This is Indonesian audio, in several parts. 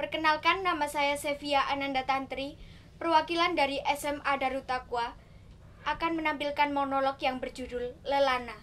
Perkenalkan, nama saya Sevia Ananda Tantri, perwakilan dari SMA Darut Taqwa, akan menampilkan monolog yang berjudul Lelana.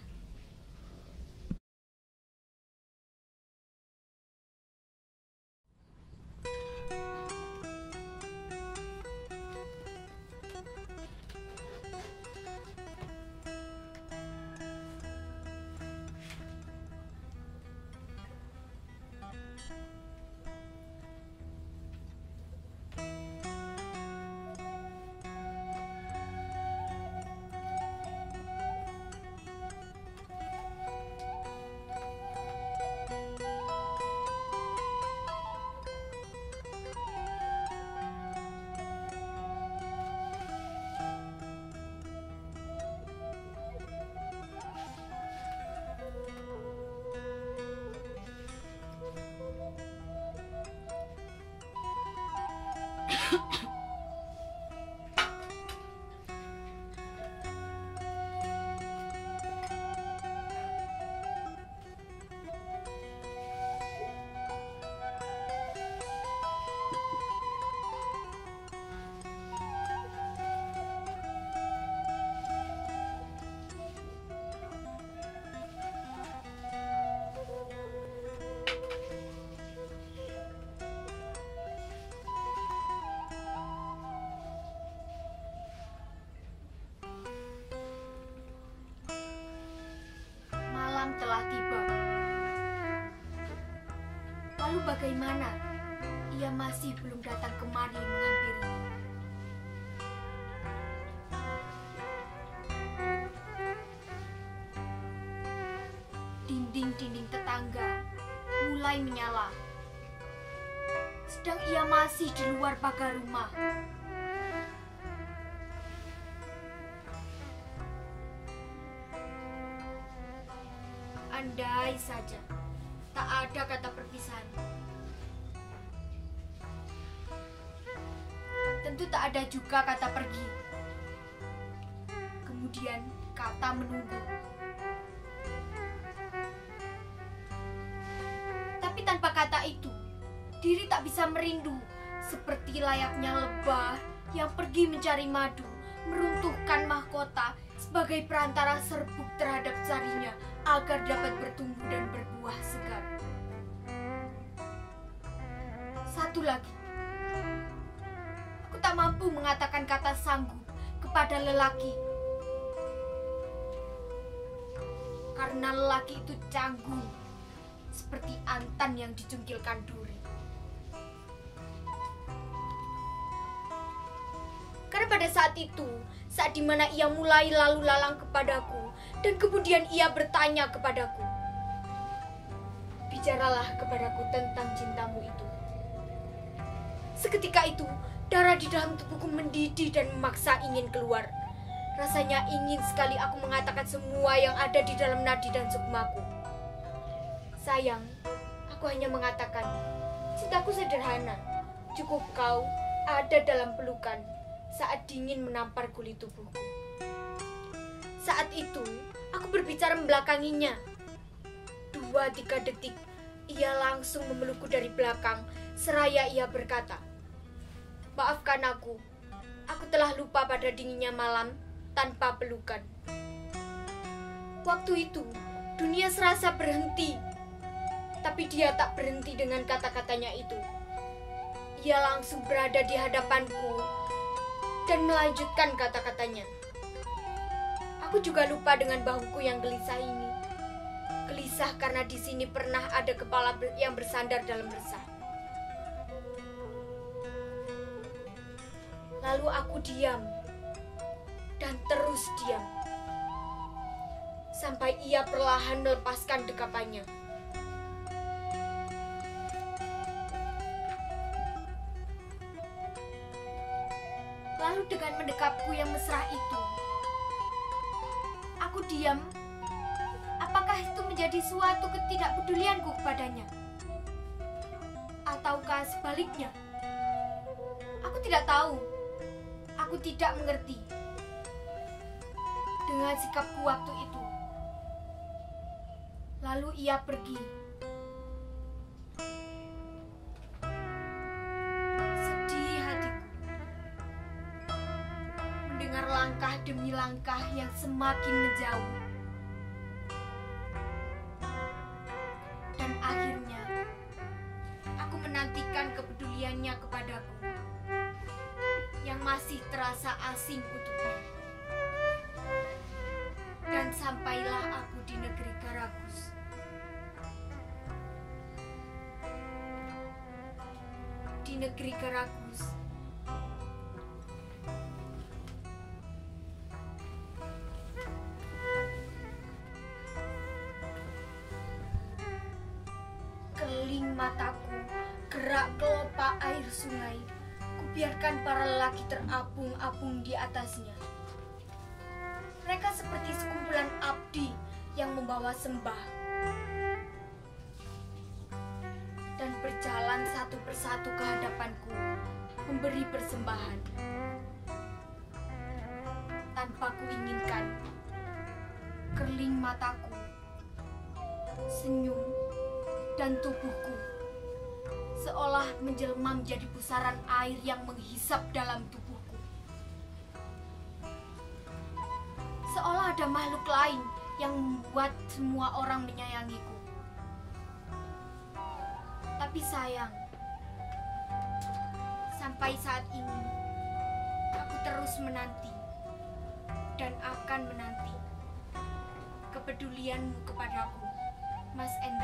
Malam telah tiba. Lalu bagaimana? Ia masih belum datang kemari menghampirinya. Dinding-dinding tetangga mulai menyala. Sedang ia masih di luar pagar rumah. Andai saja tak ada kata perpisahan. Tentu tak ada juga kata pergi. Kemudian kata menunggu. Tapi tanpa kata itu, diri tak bisa merindu, seperti layaknya lebah yang pergi mencari madu, meruntuhkan mahkota sebagai perantara serbuk terhadap sarinya agar dapat bertumbuh dan berbuah segar. Satu lagi, aku tak mampu mengatakan kata sanggup kepada lelaki, karena lelaki itu canggung seperti antan yang dicungkilkan duri. Karena pada saat itu, saat dimana ia mulai lalu lalang kepadaku, dan kemudian ia bertanya kepadaku, "Bicaralah kepadaku tentang cintamu itu." Seketika itu, darah di dalam tubuhku mendidih dan memaksa ingin keluar. Rasanya ingin sekali aku mengatakan semua yang ada di dalam nadi dan sukmaku. Sayang, aku hanya mengatakan, cintaku sederhana, cukup kau ada dalam pelukan saat dingin menampar kulit tubuhku. Saat itu, aku berbicara membelakanginya. 2-3 detik, ia langsung memelukku dari belakang, seraya ia berkata, "Maafkan aku telah lupa pada dinginnya malam tanpa pelukan." Waktu itu, dunia serasa berhenti, tapi dia tak berhenti dengan kata-katanya itu. Ia langsung berada di hadapanku dan melanjutkan kata-katanya. Aku juga lupa dengan bahuku yang gelisah ini. Gelisah karena di sini pernah ada kepala yang bersandar dalam resah. Lalu aku diam dan terus diam sampai ia perlahan melepaskan dekapannya. Lalu dengan mendekapku yang mesra itu, aku diam. Apakah itu menjadi suatu ketidakpedulianku kepadanya? Ataukah sebaliknya? Aku tidak tahu. Aku tidak mengerti dengan sikapku waktu itu. Lalu ia pergi. langkah yang semakin menjauh. Dan akhirnya, aku menantikan kepeduliannya kepadaku yang masih terasa asing untuknya. Dan sampailah aku di negeri Karagus. Di negeri Karagus, keling mataku, gerak kelopak air sungai, kubiarkan para lelaki terapung-apung di atasnya. Mereka seperti sekumpulan abdi yang membawa sembah dan berjalan satu persatu ke hadapanku, memberi persembahan. Tanpa kuinginkan, kerling mataku, senyum, dan tubuhku seolah menjelma menjadi pusaran air yang menghisap dalam tubuhku. Seolah ada makhluk lain yang membuat semua orang menyayangiku. Tapi sayang, sampai saat ini aku terus menanti dan akan menanti kepedulianmu kepadaku, Mas Endra.